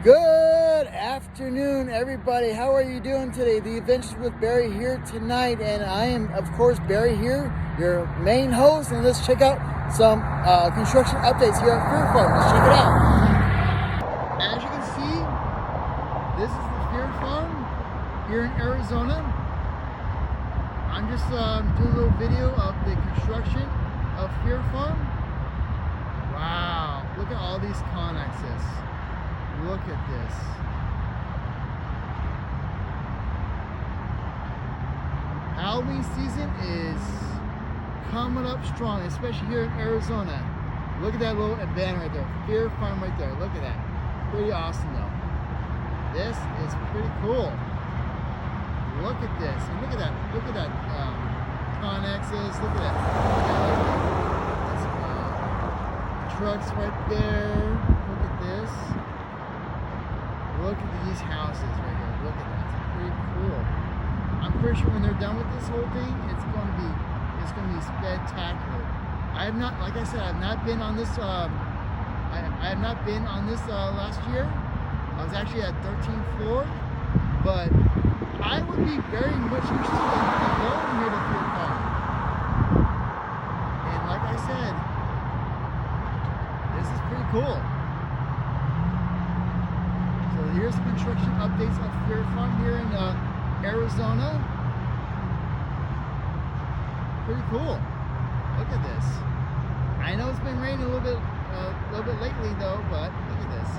Good afternoon, everybody. How are you doing today? The Adventures with Barry here tonight, and I am, of course, Barry here, your main host. And let's check out some construction updates here at Fear Farm. Let's check it out. As you can see, this is the Fear Farm here in Arizona. I'm just doing a little video of the construction of Fear Farm. Wow, look at all these connexes. Look at this. Halloween season is coming up strong, especially here in Arizona. Look at that little banner right there. Fear Farm right there. Look at that. Pretty awesome though. This is pretty cool. Look at this. And look at that. Look at that. Connexes. Look at that. That's, trucks right there. Look at this. Look at these houses right here. Look at that. It's pretty cool. I'm pretty sure when they're done with this whole thing, it's going to be spectacular. I have not, like I said, I have not been on this. I have not been on this last year. I was actually at 13th floor, but I would be very much interested in going here to Fear Farm. And like I said, this is pretty cool. Here's construction updates of Fear Farm here in Arizona. Pretty cool. Look at this. I know it's been raining a little bit lately though, but look at this.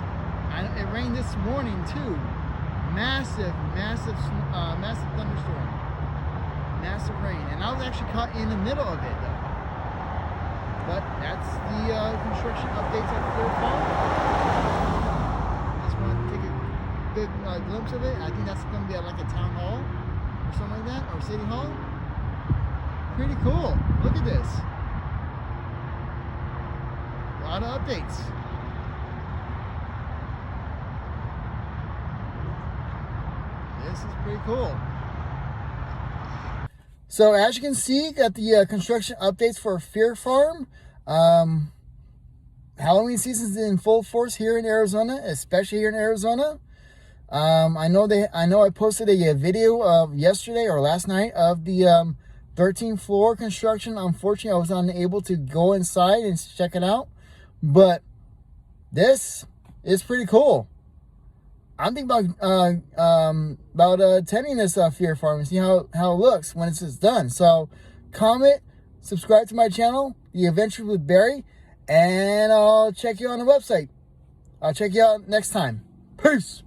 It rained this morning too. Massive thunderstorm. Massive rain, and I was actually caught in the middle of it though. But that's the construction updates of Fear Farm. Good glimpse of it. I think that's going to be at like a town hall or something like that, or city hall. Pretty cool. Look at this. A lot of updates. This is pretty cool. So as you can see, got the construction updates for Fear Farm. Halloween season's in full force here in Arizona, especially here in Arizona. I know I posted a video of yesterday or last night of the 13th floor construction. Unfortunately, I was unable to go inside and check it out, but this is pretty cool. I'm thinking about attending this Fear Farm and see how it looks when it's done. So comment, subscribe to my channel, The Adventures with Barry, and I'll check you on the website. I'll check you out next time. Peace.